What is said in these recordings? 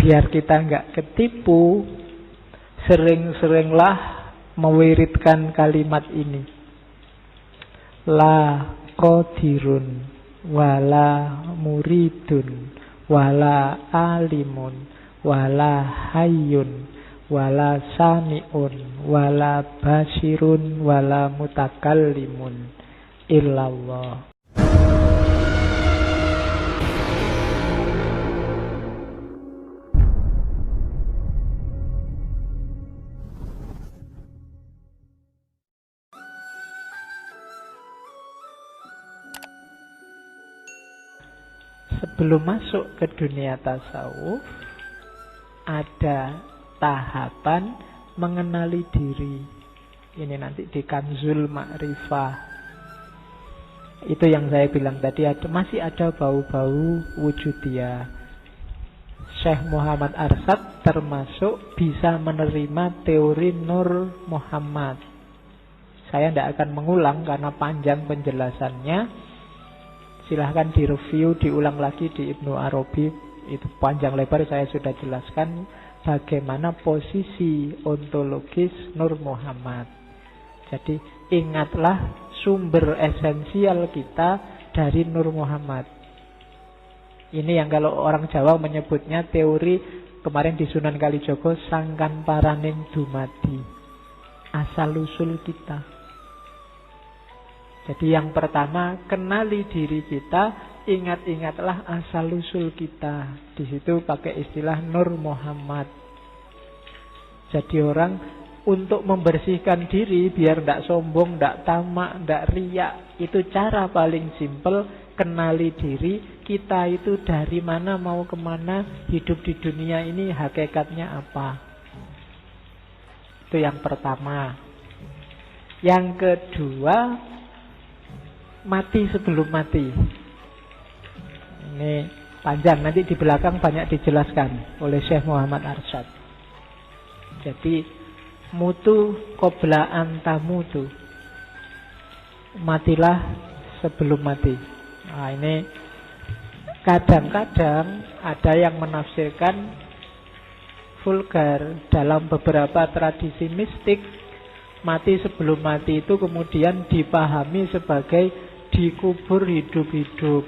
biar kita nggak ketipu, sering-seringlah mewiridkan kalimat ini. La qadirun wala muridun wala alimun wala hayyun wala sami'un wala basirun wala mutakallimun illallah. Sebelum masuk ke dunia tasawuf, ada tahapan mengenali diri. Ini nanti di Kanzul Ma'rifah. Itu yang saya bilang tadi, masih ada bau-bau wujudiyah. Syekh Muhammad Arsyad termasuk bisa menerima teori Nur Muhammad. Saya tidak akan mengulang karena panjang penjelasannya. Silahkan direview, diulang lagi di Ibnu Arabi. Itu panjang lebar saya sudah jelaskan bagaimana posisi ontologis Nur Muhammad. Jadi ingatlah sumber esensial kita dari Nur Muhammad. Ini yang kalau orang Jawa menyebutnya teori kemarin di Sunan Kalijogo, sangkan paraning dumadi, asal usul kita. Jadi yang pertama, kenali diri kita, ingat-ingatlah asal-usul kita. Di situ pakai istilah Nur Muhammad. Jadi orang untuk membersihkan diri, biar tidak sombong, tidak tamak, tidak riak, itu cara paling simpel, kenali diri, kita itu dari mana, mau kemana, hidup di dunia ini hakikatnya apa. Itu yang pertama. Yang kedua, mati sebelum mati. Ini panjang, nanti di belakang banyak dijelaskan oleh Syekh Muhammad Arsyad. Jadi mutu qabla anta mutu, matilah sebelum mati. Nah, ini kadang-kadang ada yang menafsirkan vulgar. Dalam beberapa tradisi mistik, mati sebelum mati itu kemudian dipahami sebagai dikubur hidup-hidup.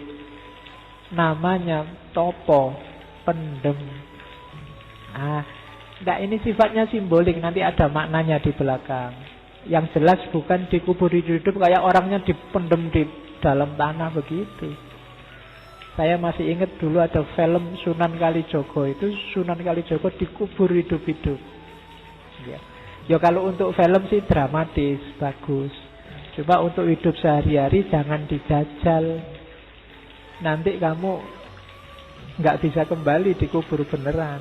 Namanya topo, pendem. Ini sifatnya simbolik, nanti ada maknanya di belakang. Yang jelas bukan dikubur hidup-hidup kayak orangnya dipendem di dalam tanah begitu. Saya masih ingat dulu ada film Sunan Kalijogo, itu Sunan Kalijogo dikubur hidup-hidup. Ya kalau untuk film sih dramatis, bagus. Coba untuk hidup sehari-hari jangan dijajal. Nanti kamu nggak bisa kembali, dikubur beneran.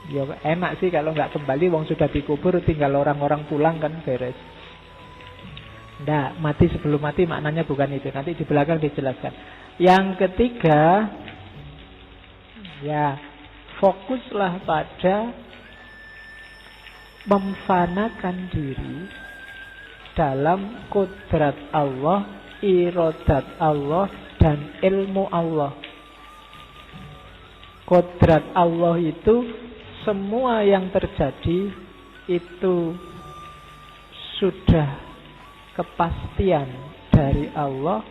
Ya enak sih kalau nggak kembali, wong sudah dikubur, tinggal orang-orang pulang kan beres. Nggak, mati sebelum mati maknanya bukan itu. Nanti di belakang dijelaskan. Yang ketiga, ya fokuslah pada memfanakan diri dalam kodrat Allah, irodat Allah, dan ilmu Allah. Kodrat Allah itu semua yang terjadi itu sudah kepastian dari Allah.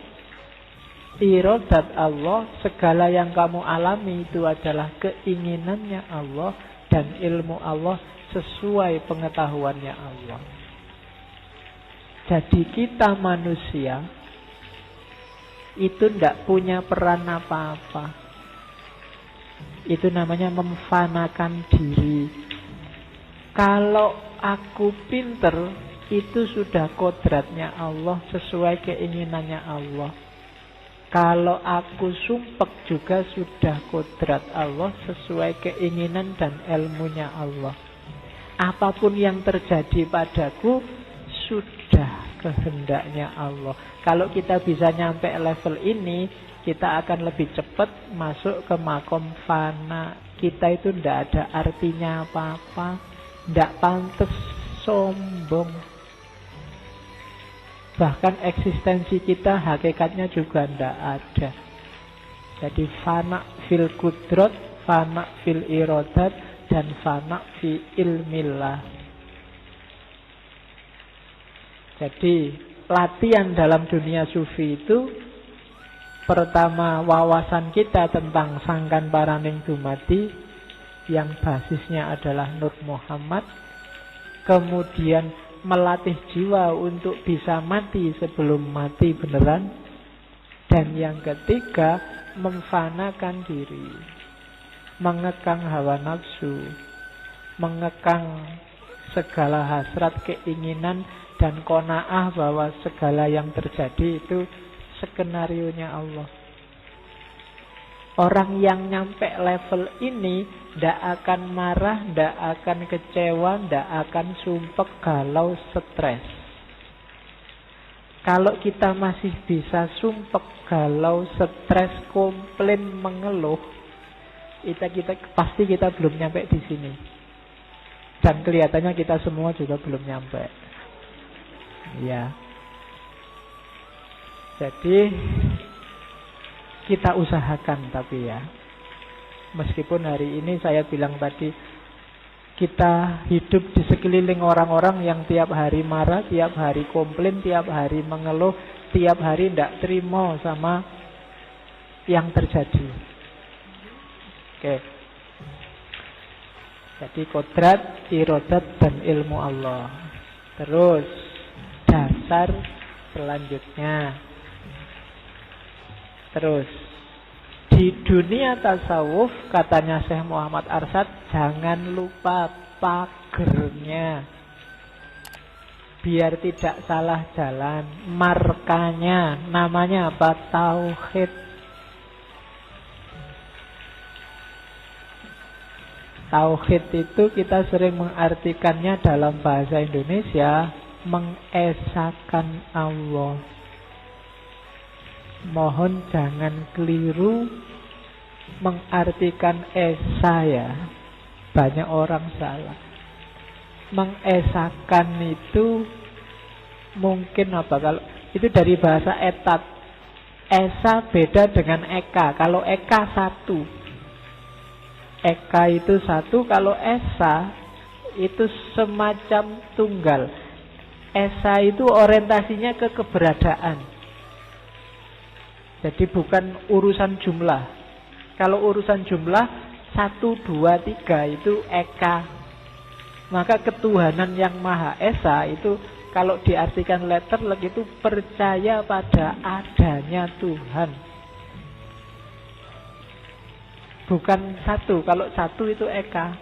Irodat Allah, segala yang kamu alami itu adalah keinginannya Allah, dan ilmu Allah sesuai pengetahuannya Allah. Jadi kita manusia itu tidak punya peran apa-apa. Itu namanya memfanakan diri. Kalau aku pinter, itu sudah kodratnya Allah, sesuai keinginannya Allah. Kalau aku sumpek juga sudah kodrat Allah, sesuai keinginan dan ilmunya Allah. Apapun yang terjadi padaku sudah kehendaknya Allah. Kalau kita bisa nyampe level ini, kita akan lebih cepat masuk ke makom fana. Kita itu tidak ada artinya apa-apa, tidak pantas sombong. Bahkan eksistensi kita hakikatnya juga tidak ada. Jadi fana fil kudrot, fana fil iradat, dan fana fi ilmillah. Jadi latihan dalam dunia sufi itu pertama wawasan kita tentang sangkan paraning dumadi yang basisnya adalah Nur Muhammad. Kemudian melatih jiwa untuk bisa mati sebelum mati beneran. Dan yang ketiga, memfanakan diri, mengekang hawa nafsu, mengekang segala hasrat, keinginan, dan qanaah bahwa segala yang terjadi itu skenarionya Allah. Orang yang nyampe level ini ndak akan marah, ndak akan kecewa, ndak akan sumpek, galau, stres. Kalau kita masih bisa sumpek, galau, stres, komplain, mengeluh, kita pasti kita belum nyampe di sini. Dan kelihatannya kita semua juga belum nyampe. Ya. Jadi kita usahakan tapi ya. Meskipun hari ini saya bilang tadi kita hidup di sekeliling orang-orang yang tiap hari marah, tiap hari komplain, tiap hari mengeluh, tiap hari tidak terima sama yang terjadi. Oke. Jadi kodrat, iradat, dan ilmu Allah. Terus dasar selanjutnya. Terus di dunia tasawuf katanya Syekh Muhammad Arsyad, jangan lupa pagernya. Biar tidak salah jalan. Markanya namanya apa? Tauhid. Tauhid itu kita sering mengartikannya dalam bahasa Indonesia mengesakan Allah. Mohon jangan keliru mengartikan esa ya. Banyak orang salah. Mengesakan itu mungkin apa? Kalau itu dari bahasa etat. Esa beda dengan eka. Kalau eka satu. Eka itu satu. Kalau esa itu semacam tunggal. Esa itu orientasinya ke keberadaan. Jadi bukan urusan jumlah. Kalau urusan jumlah 1, 2, 3 itu eka. Maka ketuhanan yang Maha Esa itu kalau diartikan letterlek itu percaya pada adanya Tuhan. Bukan satu. Kalau satu itu eka.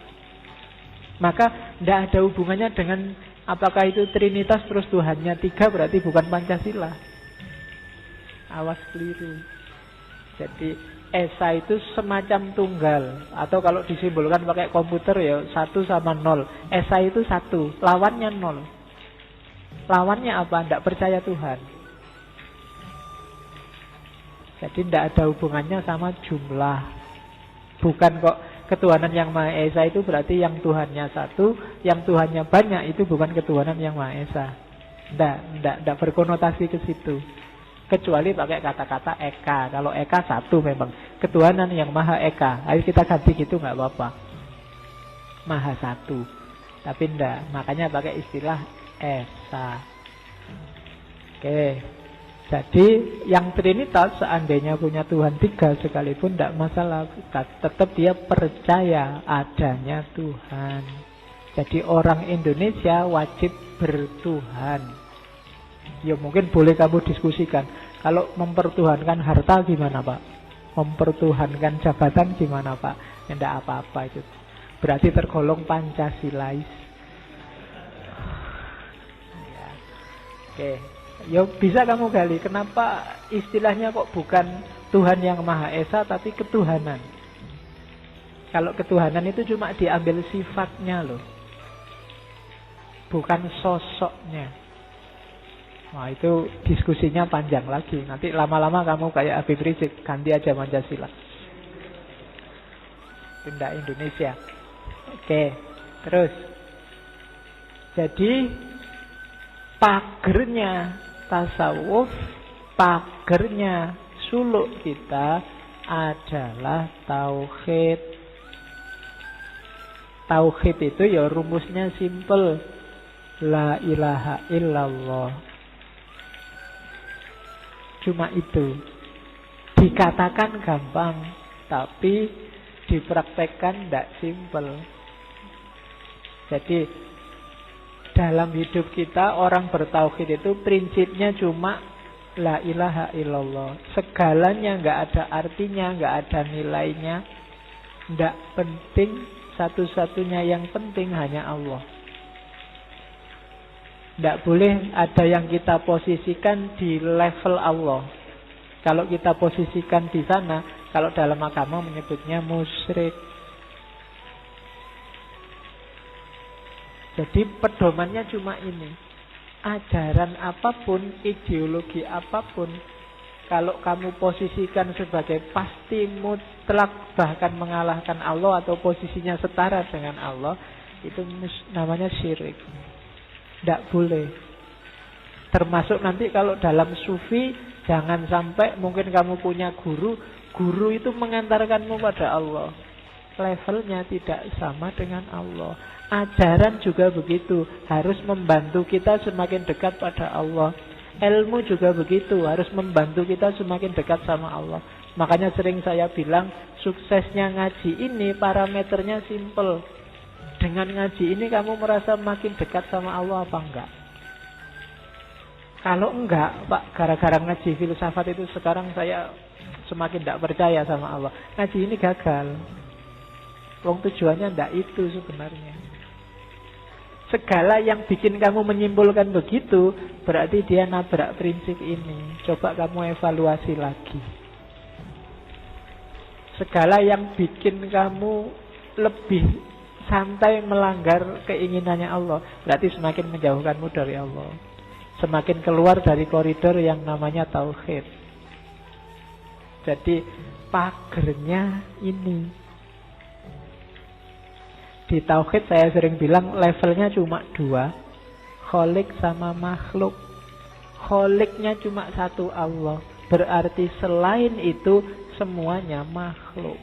Maka tidak ada hubungannya dengan apakah itu Trinitas terus Tuhannya 3, berarti bukan Pancasila. Awas keliru. Jadi esa itu semacam tunggal. Atau kalau disimbolkan pakai komputer ya 1 sama 0. Esa itu 1, lawannya 0. Lawannya apa? Tidak percaya Tuhan. Jadi tidak ada hubungannya sama jumlah. Bukan kok ketuhanan yang Maha Esa itu berarti yang Tuhannya 1, yang Tuhannya banyak itu bukan ketuhanan yang Maha Esa. Tidak berkonotasi ke situ. Kecuali pakai kata-kata eka. Kalau eka 1 memang ketuhanan yang Maha Eka. Ayo kita ganti gitu nggak apa-apa. Maha 1. Tapi enggak. Makanya pakai istilah esa. Oke. Jadi yang Trinitas seandainya punya Tuhan 3 sekalipun tidak masalah. Tetap dia percaya adanya Tuhan. Jadi orang Indonesia wajib bertuhan. Ya mungkin boleh kamu diskusikan. Kalau mempertuhankan harta gimana Pak? Mempertuhankan jabatan gimana Pak? Tidak apa-apa itu. Berarti tergolong Pancasilais. Ya. Oke. Ya bisa kamu gali. Kenapa istilahnya kok bukan Tuhan yang Maha Esa tapi ketuhanan? Kalau ketuhanan itu cuma diambil sifatnya loh. Bukan sosoknya. Nah itu diskusinya panjang lagi. Nanti lama-lama kamu kayak Habib Rizik, ganti aja Pancasila. Pindah Indonesia. Oke, terus. Jadi pagernya tasawuf, pagernya suluk kita adalah tauhid. Tauhid itu ya rumusnya simple. La ilaha illallah. Cuma itu. Dikatakan gampang, tapi dipraktekkan tidak simple. Jadi dalam hidup kita orang bertauhid itu prinsipnya cuma la ilaha illallah. Segalanya nggak ada artinya, nggak ada nilainya, nggak penting. Satu-satunya yang penting hanya Allah. Nggak boleh ada yang kita posisikan di level Allah. Kalau kita posisikan di sana, kalau dalam agama menyebutnya musyrik. Jadi pedomannya cuma ini. Ajaran apapun, ideologi apapun, kalau kamu posisikan sebagai pasti mutlak bahkan mengalahkan Allah atau posisinya setara dengan Allah, itu namanya syirik. Tidak boleh. Termasuk nanti kalau dalam sufi, jangan sampai mungkin kamu punya guru itu mengantarkanmu pada Allah. Levelnya tidak sama dengan Allah. Ajaran juga begitu, harus membantu kita semakin dekat pada Allah. Ilmu juga begitu, harus membantu kita semakin dekat sama Allah. Makanya sering saya bilang, suksesnya ngaji ini parameternya simple. Dengan ngaji ini kamu merasa makin dekat sama Allah apa enggak? Kalau enggak, Pak, gara-gara ngaji filsafat itu sekarang saya semakin tidak percaya sama Allah. Ngaji ini gagal. Wong tujuannya enggak itu sebenarnya. Segala yang bikin kamu menyimpulkan begitu, berarti dia nabrak prinsip ini. Coba kamu evaluasi lagi. Segala yang bikin kamu lebih santai melanggar keinginannya Allah, berarti semakin menjauhkanmu dari Allah. Semakin keluar dari koridor yang namanya tauhid. Jadi pagernya ini. Di tauhid saya sering bilang levelnya cuma 2. Kholik sama makhluk. Kholiknya cuma satu, Allah. Berarti selain itu semuanya makhluk.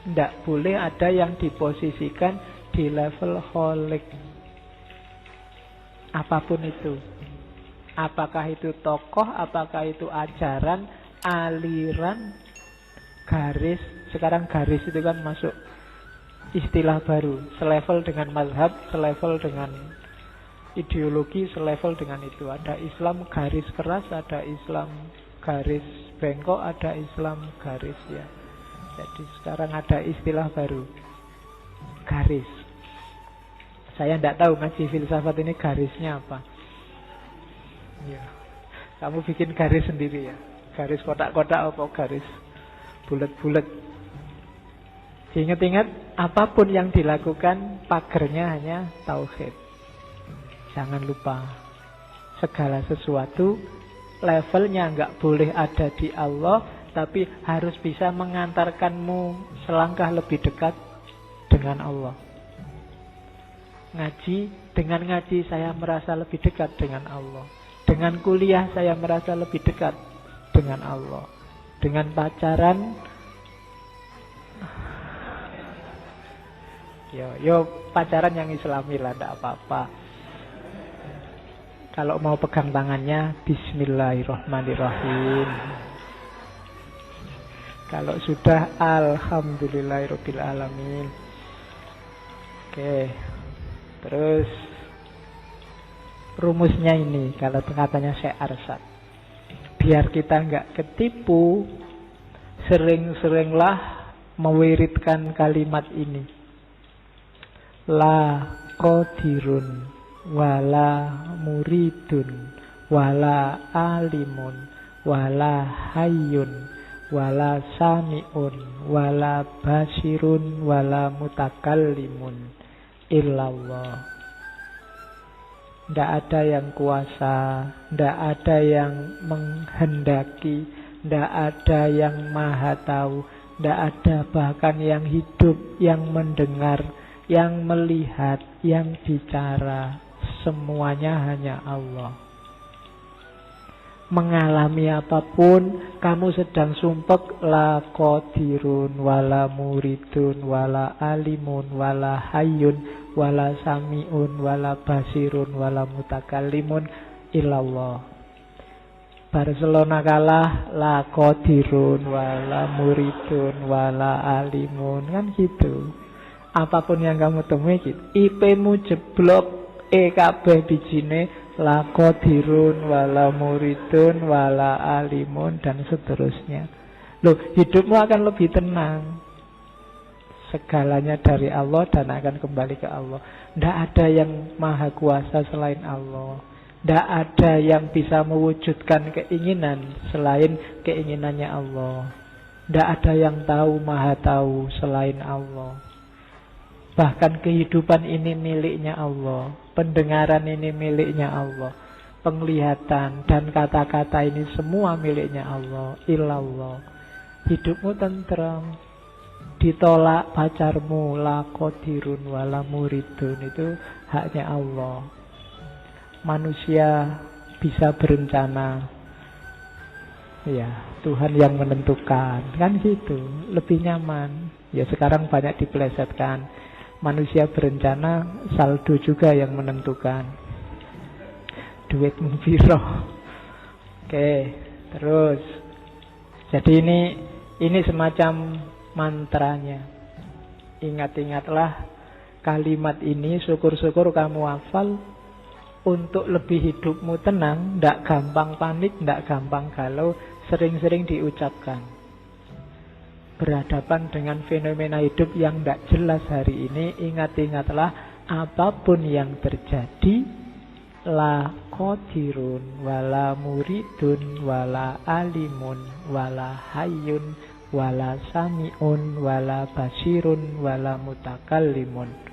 Tidak boleh ada yang diposisikan di level kholik. Apapun itu. Apakah itu tokoh, apakah itu ajaran, aliran, garis. Sekarang garis itu kan masuk istilah baru, selevel dengan mazhab, selevel dengan ideologi, selevel dengan itu. Ada Islam garis keras, ada Islam garis bengkok, ada Islam garis ya. Jadi sekarang ada istilah baru, garis. Saya tidak tahu ngaji filsafat ini garisnya apa. Ya, kamu bikin garis sendiri ya. Garis kotak-kotak apa garis bulat-bulat. Ingat-ingat, apapun yang dilakukan pagernya hanya tauhid. Jangan lupa, segala sesuatu levelnya nggak boleh ada di Allah, tapi harus bisa mengantarkanmu selangkah lebih dekat dengan Allah. Dengan ngaji saya merasa lebih dekat dengan Allah. Dengan kuliah saya merasa lebih dekat dengan Allah. Dengan pacaran, Yo pacaran yang islami lah, tidak apa-apa. Kalau mau pegang tangannya, bismillahirrahmanirrahim. Kalau sudah, alhamdulillahirabbil alamin. Oke. Terus rumusnya ini, kalau katanya Syekh Arsyad, biar kita nggak ketipu, sering-seringlah mewiridkan kalimat ini. La qadirun wala muridun wala alimun wala hayyun wala sami'un wala basirun wala mutakallimun illallah. Tidak ada yang kuasa, tidak ada yang menghendaki, tidak ada yang maha tahu, tidak ada bahkan yang hidup, yang mendengar, yang melihat, yang bicara. Semuanya hanya Allah. mengalami apapun, kamu sedang sumpek, la qadirun wala muridun wala alimun wala hayyun wala samiun wala basirun wala mutakallimun illallah. Barcelona kalah, la qadirun wala muridun wala alimun, kan gitu. Apapun yang kamu temui gitu. IP-mu jeblok, kabeh bijine, la qadirun wala muridun wala alimun, dan seterusnya. Loh, hidupmu akan lebih tenang. Segalanya dari Allah dan akan kembali ke Allah. Tidak ada yang maha kuasa selain Allah. Tidak ada yang bisa mewujudkan keinginan selain keinginannya Allah. Tidak ada yang tahu, maha tahu selain Allah. Bahkan kehidupan ini miliknya Allah. Pendengaran ini miliknya Allah. Penglihatan dan kata-kata ini semua miliknya Allah. Illallah. Hidupmu tentram. Ditolak pacarmu, la qadirun wala muridun, itu haknya Allah. Manusia bisa berencana, ya Tuhan yang menentukan, kan gitu, lebih nyaman. Ya sekarang banyak dipelesetkan, manusia berencana, saldo juga yang menentukan. Duitmu piro. Oke, terus. Jadi ini semacam mantranya. Ingat-ingatlah kalimat ini, syukur-syukur kamu hafal untuk lebih hidupmu tenang, tidak gampang panik, tidak gampang galau, sering-sering diucapkan. Berhadapan dengan fenomena hidup yang tidak jelas hari ini, ingat-ingatlah apapun yang terjadi, la qadirun wala muridun wala alimun wala hayyun wala sami'un wala basirun wala mutakallimun.